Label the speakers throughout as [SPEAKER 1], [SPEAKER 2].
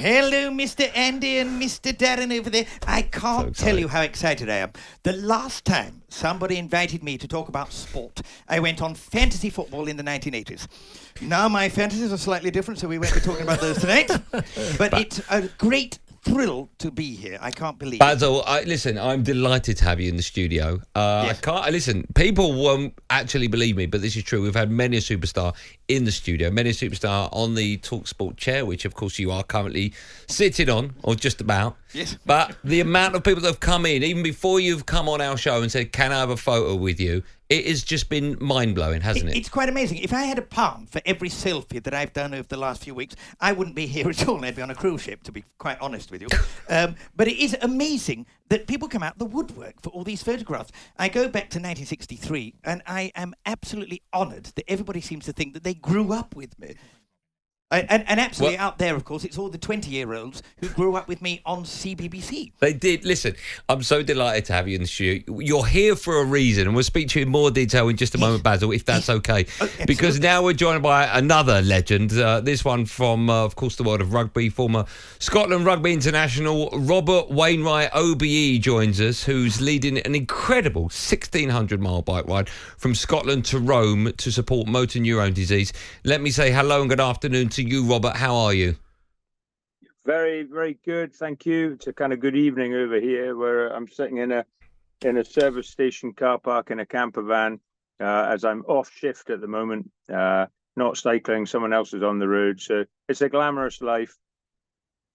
[SPEAKER 1] Hello, Mr. Andy and Mr. Darren over there. I can't tell you how excited I am. The last time somebody invited me to talk about sport, I went on fantasy football in the 1980s. Now my fantasies are slightly different, so we won't be talking about those tonight. But it's a great thrill to be here. I can't believe
[SPEAKER 2] Basil, listen, I'm delighted to have you in the studio.
[SPEAKER 1] Yes.
[SPEAKER 2] Listen, people won't actually believe me, but this is true. We've had many a superstar in the studio, many a superstar on the talkSPORT chair, which of course you are currently sitting on, or just about.
[SPEAKER 1] Yes.
[SPEAKER 2] But the amount of people that have come in, even before you've come on our show and said, can I have a photo with you? It has just been mind-blowing, hasn't it?
[SPEAKER 1] It's quite amazing. If I had a pound for every selfie that I've done over the last few weeks, I wouldn't be here at all. I'd be on a cruise ship, to be quite honest with you. But it is amazing that people come out the woodwork for all these photographs. I go back to 1963, and I am absolutely honoured that everybody seems to think that they grew up with me. And absolutely out there, of course, it's all the 20-year-olds who grew up with me on CBBC.
[SPEAKER 2] They did. Listen, I'm so delighted to have you in the studio. You're here for a reason, and we'll speak to you in more detail in just a moment, Basil, if that's okay. Because now we're joined by another legend, this one from, of course, the world of rugby, former Scotland Rugby International, Robert Wainwright, OBE, joins us, who's leading an incredible 1,600-mile bike ride from Scotland to Rome to support motor neurone disease. Let me say hello and good afternoon to you, Robert. How are you?
[SPEAKER 3] Very, very good. Thank you. It's a kind of good evening over here where I'm sitting in a service station car park in a camper van as I'm off shift at the moment, not cycling. Someone else is on the road. So it's a glamorous life.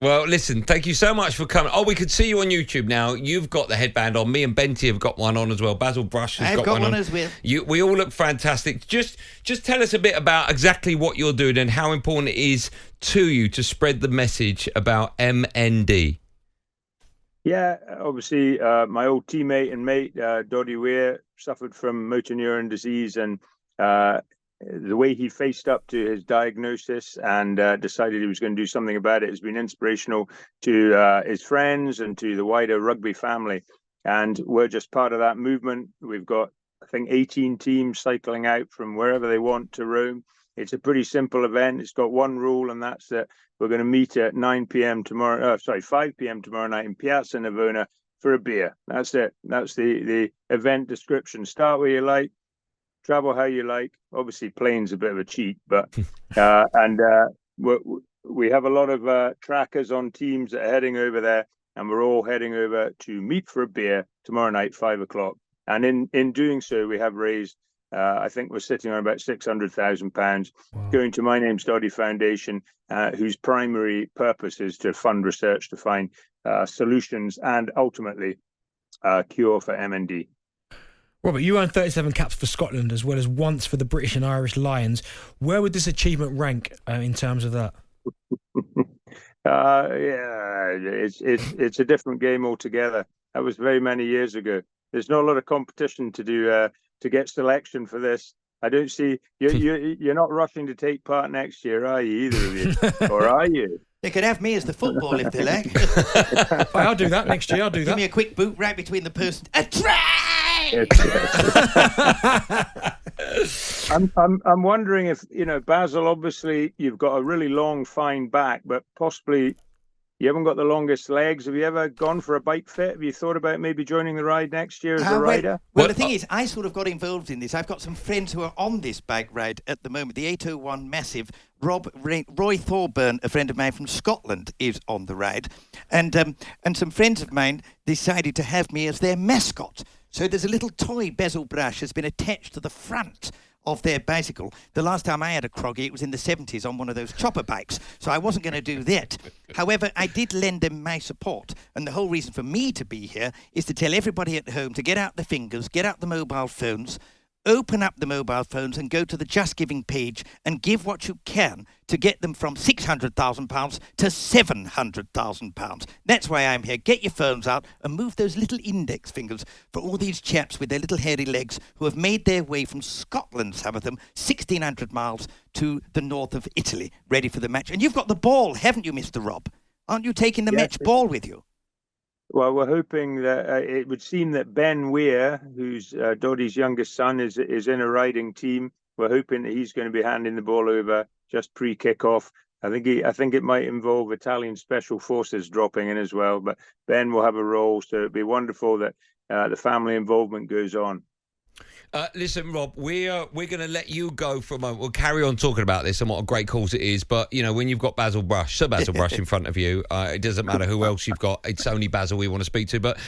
[SPEAKER 2] Well, listen, thank you so much for coming. Oh, we could see you on YouTube now. You've got the headband on. Me and Benty have got one on as well. Basil Brush has got one on
[SPEAKER 1] as well.
[SPEAKER 2] We all look fantastic. Just tell us a bit about exactly what you're doing and how important it is to you to spread the message about MND.
[SPEAKER 3] Yeah, obviously, my old teammate and mate, Doddy Weir, suffered from motor neuron disease, and the way he faced up to his diagnosis and decided he was going to do something about it has been inspirational to his friends and to the wider rugby family. And we're just part of that movement. We've got, I think, 18 teams cycling out from wherever they want to Rome. It's a pretty simple event. It's got one rule, and that's that we're going to meet at 5 p.m. tomorrow night in Piazza Navona for a beer. That's it. That's the event description. Start where you like. Travel how you like. Obviously, plane's a bit of a cheat, but we have a lot of trackers on teams that are heading over there, and we're all heading over to meet for a beer tomorrow night, 5:00. And in doing so, we have raised, I think we're sitting on about £600,000 going to My Name's Doddy Foundation, whose primary purpose is to fund research to find solutions and ultimately a cure for MND.
[SPEAKER 4] Robert, you earned 37 caps for Scotland as well as once for the British and Irish Lions. Where would this achievement rank in terms of that?
[SPEAKER 3] It's a different game altogether. That was very many years ago. There's not a lot of competition to do to get selection for this. I don't see you're not rushing to take part next year, are you? Either of you, or are you?
[SPEAKER 1] They could have me as the football if they like.
[SPEAKER 4] I'll do that next year. I'll do that.
[SPEAKER 1] Give me a quick boot right between the posts. A try!
[SPEAKER 3] I'm wondering if, Basil, obviously you've got a really long, fine back, but possibly you haven't got the longest legs. Have you ever gone for a bike fit? Have you thought about maybe joining the ride next year as a rider?
[SPEAKER 1] Well, the thing is, I sort of got involved in this. I've got some friends who are on this bike ride at the moment. The 801 Massive. Roy Thorburn, a friend of mine from Scotland, is on the ride. And some friends of mine decided to have me as their mascot. So there's a little toy Basil Brush has been attached to the front of their bicycle. The last time I had a croggy, it was in the 70s on one of those chopper bikes, so I wasn't going to do that. However, I did lend them my support, and the whole reason for me to be here is to tell everybody at home to get out the fingers, get out the mobile phones, open up the mobile phones and go to the Just Giving page and give what you can to get them from £600,000 to £700,000. That's why I'm here. Get your phones out and move those little index fingers for all these chaps with their little hairy legs who have made their way from Scotland, some of them, 1,600 miles to the north of Italy, ready for the match. And you've got the ball, haven't you, Mr. Rob? Aren't you taking the match ball with you?
[SPEAKER 3] Well, we're hoping that it would seem that Ben Weir, who's Doddy's youngest son, is in a riding team. We're hoping that he's going to be handing the ball over just pre-kickoff. I think it might involve Italian special forces dropping in as well. But Ben will have a role, so it'd be wonderful that the family involvement goes on.
[SPEAKER 2] Listen, Rob, we're going to let you go for a moment. We'll carry on talking about this and what a great cause it is. But, when you've got Basil Brush, Sir Basil Brush in front of you, it doesn't matter who else you've got. It's only Basil we want to speak to. But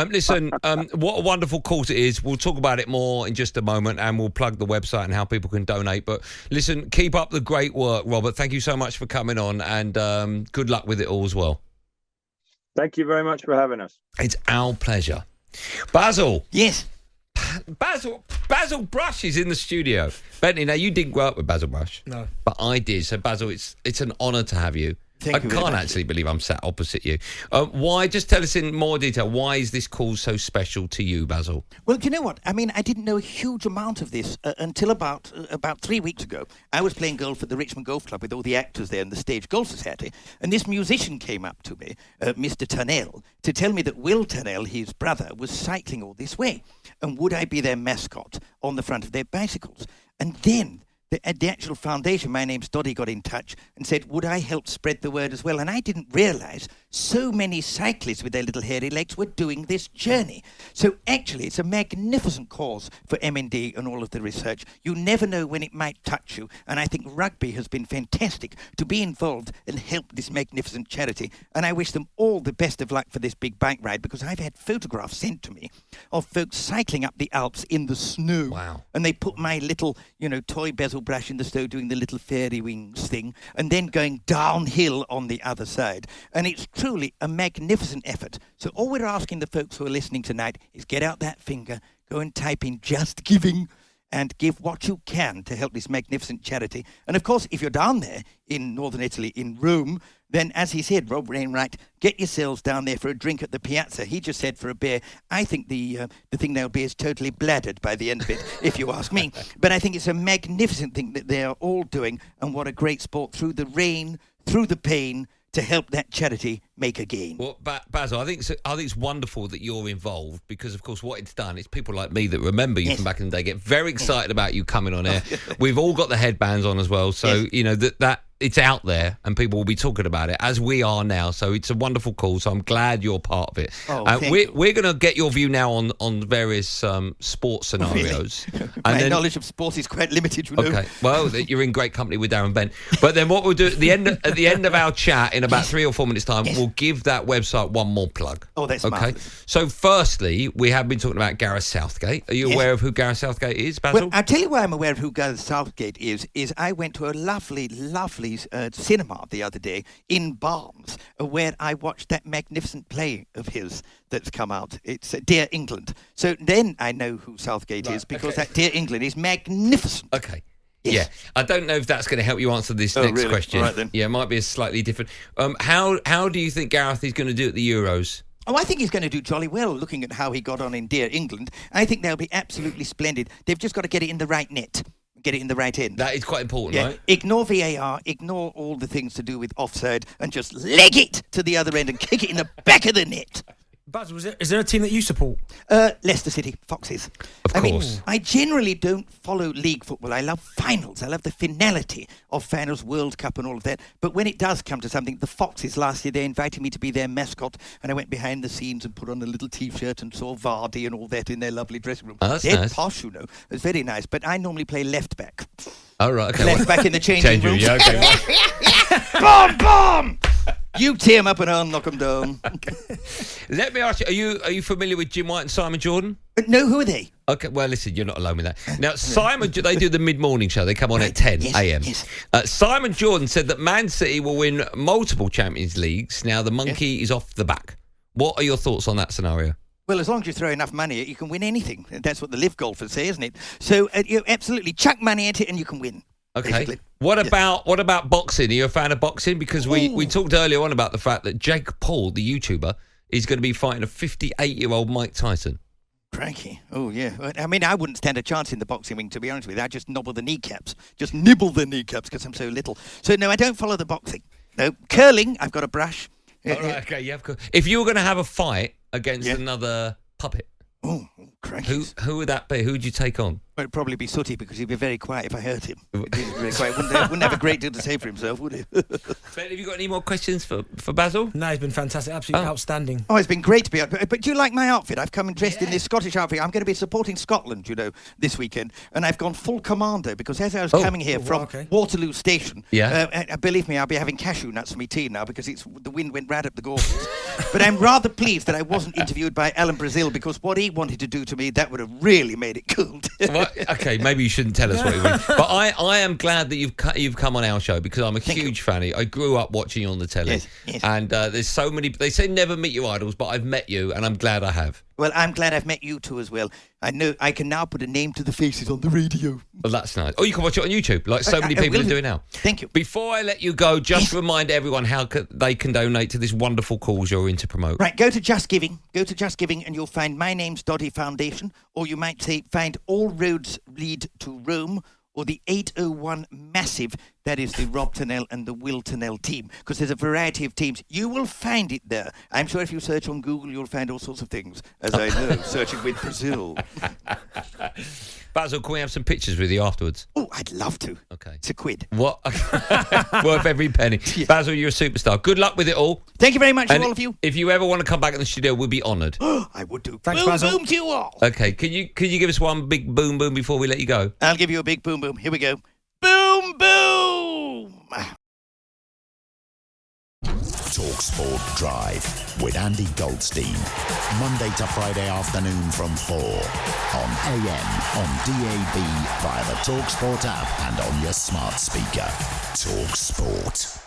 [SPEAKER 2] listen, what a wonderful cause it is. We'll talk about it more in just a moment, and we'll plug the website and how people can donate. But listen, keep up the great work, Robert. Thank you so much for coming on, and good luck with it all as well.
[SPEAKER 3] Thank you very much for having us.
[SPEAKER 2] It's our pleasure. Basil.
[SPEAKER 1] Yes.
[SPEAKER 2] Basil Brush is in the studio. Bentley, now you didn't grow up with Basil Brush.
[SPEAKER 4] No.
[SPEAKER 2] But I did. So, Basil, it's an honour to have you.
[SPEAKER 1] Thank you very
[SPEAKER 2] can't
[SPEAKER 1] much.
[SPEAKER 2] actually believe I'm sat opposite you. Why? Just tell us in more detail. Why is this cause so special to you, Basil?
[SPEAKER 1] Well, do you know what? I mean, I didn't know a huge amount of this until about 3 weeks ago. I was playing golf at the Richmond Golf Club with all the actors there in the Stage Golf Society, and this musician came up to me, Mr. Turnell, to tell me that Will Turnell, his brother, was cycling all this way, and would I be their mascot on the front of their bicycles? And then the actual foundation, my name's Doddy, got in touch and said, would I help spread the word as well? And I didn't realise so many cyclists with their little hairy legs were doing this journey. So actually, it's a magnificent cause for MND and all of the research. You never know when it might touch you. And I think rugby has been fantastic to be involved and help this magnificent charity. And I wish them all the best of luck for this big bike ride, because I've had photographs sent to me of folks cycling up the Alps in the snow.
[SPEAKER 2] Wow.
[SPEAKER 1] And they put my little, toy Basil Brush in the snow doing the little fairy wings thing, and then going downhill on the other side. And it's truly a magnificent effort. So all we're asking the folks who are listening tonight is get out that finger, go and type in Just Giving, and give what you can to help this magnificent charity. And of course, if you're down there in northern Italy, in Rome, then as he said, Rob Wainwright, get yourselves down there for a drink at the Piazza. He just said for a beer. I think the thing there'll be is totally bladdered by the end of it, if you ask me. But I think it's a magnificent thing that they are all doing, and what a great sport through the rain, through the pain, to help that charity make a gain.
[SPEAKER 2] Well, Basil, I think it's wonderful that you're involved, because, of course, what it's done is people like me that remember you from back in the day get very excited about you coming on air. We've all got the headbands on as well, so that it's out there and people will be talking about it, as we are now. So it's a wonderful call. So I'm glad you're part of it. We're going to get your view now on various sports scenarios.
[SPEAKER 1] Really? My knowledge of sport is quite limited, you know.
[SPEAKER 2] Okay, well, you're in great company with Darren Ben. But then what we'll do at the end of our chat in about 3 or 4 minutes' time, we'll give that website one more plug.
[SPEAKER 1] Oh, that's
[SPEAKER 2] okay.
[SPEAKER 1] marvellous.
[SPEAKER 2] So firstly, we have been talking about Gareth Southgate. Are you aware of who Gareth Southgate is, Basil?
[SPEAKER 1] Well, I'll tell you why I'm aware of who Gareth Southgate is I went to a lovely cinema the other day in Barnes, where I watched that magnificent play of his that's come out. It's Dear England. So then I know who Southgate is, because that Dear England is magnificent.
[SPEAKER 2] Okay.
[SPEAKER 1] Yes.
[SPEAKER 2] Yeah, I don't know if that's going to help you answer this next
[SPEAKER 1] really?
[SPEAKER 2] question.
[SPEAKER 1] All right, then.
[SPEAKER 2] Yeah, it might be a slightly different. How do you think Gareth is going to do at the Euros?
[SPEAKER 1] Oh, I think he's going to do jolly well, looking at how he got on in Dear England. I think they'll be absolutely splendid. They've just got to get it in the right net, get it in the right end.
[SPEAKER 2] That is quite important, right?
[SPEAKER 1] Ignore VAR, ignore all the things to do with offside, and just leg it to the other end and kick it in the back of the net.
[SPEAKER 4] Basil, is there a team that you support?
[SPEAKER 1] Leicester City, Foxes.
[SPEAKER 2] Of course.
[SPEAKER 1] I generally don't follow league football. I love finals. I love the finality of finals, World Cup and all of that. But when it does come to something, the Foxes last year, they invited me to be their mascot, and I went behind the scenes and put on a little T-shirt and saw Vardy and all that in their lovely dressing room.
[SPEAKER 2] Oh, that's
[SPEAKER 1] They're
[SPEAKER 2] nice.
[SPEAKER 1] posh, you know. It's very nice. But I normally play left back.
[SPEAKER 2] Oh, right, okay.
[SPEAKER 1] Left back in the changing room.
[SPEAKER 2] Yeah, okay. Right.
[SPEAKER 1] Boom, boom! You tee them up and I'll knock them down.
[SPEAKER 2] Let me ask you, are you familiar with Jim White and Simon Jordan?
[SPEAKER 1] No, who are they?
[SPEAKER 2] Okay, well, listen, you're not alone with that. Now, Simon, they do the mid-morning show. They come on at 10 a.m.
[SPEAKER 1] Yes.
[SPEAKER 2] Simon Jordan said that Man City will win multiple Champions Leagues. Now, the monkey is off the back. What are your thoughts on that scenario?
[SPEAKER 1] Well, as long as you throw enough money at it, you can win anything. That's what the live golfers say, isn't it? So you absolutely chuck money at it and you can win.
[SPEAKER 2] Okay.
[SPEAKER 1] Basically.
[SPEAKER 2] What about boxing? Are you a fan of boxing? Because we talked earlier on about the fact that Jake Paul, the YouTuber, is going to be fighting a 58-year-old Mike Tyson.
[SPEAKER 1] Crikey. Oh, yeah. I mean, I wouldn't stand a chance in the boxing ring, to be honest with you. I just nibble the kneecaps because I'm so little. So, no, I don't follow the boxing. No. Curling, I've got a brush.
[SPEAKER 2] All right, okay, yeah, of course. If you were going to have a fight against another puppet,
[SPEAKER 1] Crikey.
[SPEAKER 2] Who would that be? Who would you take on?
[SPEAKER 1] Well, it'd probably be Sooty because he'd be very quiet if I hurt him. He'd be very quiet. Wouldn't have a great deal to say for himself, would he?
[SPEAKER 2] Ben, have you got any more questions for Basil?
[SPEAKER 4] No, he's been fantastic, absolutely outstanding.
[SPEAKER 1] Oh, it's been great to be out. But do you like my outfit? I've come and dressed in this Scottish outfit. I'm going to be supporting Scotland, this weekend. And I've gone full commando because as I was coming here from Waterloo Station, believe me, I'll be having cashew nuts for my tea now because the wind went right up the gorges. But I'm rather pleased that I wasn't interviewed by Alan Brazil because what he wanted to do to me, that would have really made it cool.
[SPEAKER 2] Well, okay, maybe you shouldn't tell us what he wanted. But I am glad that you've come on our show because I'm a huge fan of you. I grew up watching you on the telly.
[SPEAKER 1] Yes.
[SPEAKER 2] And there's so many... They say never meet your idols, but I've met you, and I'm glad I have.
[SPEAKER 1] Well, I'm glad I've met you too as well. I know I can now put a name to the faces on the radio.
[SPEAKER 2] Well, that's nice. Oh, you can watch it on YouTube, like so many people are doing now.
[SPEAKER 1] Thank you.
[SPEAKER 2] Before I let you go, just remind everyone how they can donate to this wonderful cause you're in to promote.
[SPEAKER 1] Right, go to Just Giving. Go to Just Giving and you'll find My Name's Doddy Foundation, or you might say find All Roads Lead to Rome, or the 801 Massive, that is the Rob Tennell and the Will Tennell team, because there's a variety of teams. You will find it there. I'm sure if you search on Google, you'll find all sorts of things, as I know, searching with Brazil.
[SPEAKER 2] Basil, can we have some pictures with you afterwards?
[SPEAKER 1] Oh, I'd love to.
[SPEAKER 2] Okay.
[SPEAKER 1] It's £1.
[SPEAKER 2] What? Worth every penny. Yeah. Basil, you're a superstar. Good luck with it all.
[SPEAKER 1] Thank you very much to all of you.
[SPEAKER 2] If you ever want to come back in the studio, we'll be honoured.
[SPEAKER 1] I would do.
[SPEAKER 4] Thanks,
[SPEAKER 1] boom,
[SPEAKER 4] Basil.
[SPEAKER 1] boom to you all.
[SPEAKER 2] Okay, can you give us one big boom boom before we let you go?
[SPEAKER 1] I'll give you a big boom boom. Here we go. Boom boom.
[SPEAKER 5] talkSPORT Drive with Andy Goldstein. Monday to Friday afternoon from 4 on AM, on DAB, via the talkSPORT app and on your smart speaker. talkSPORT.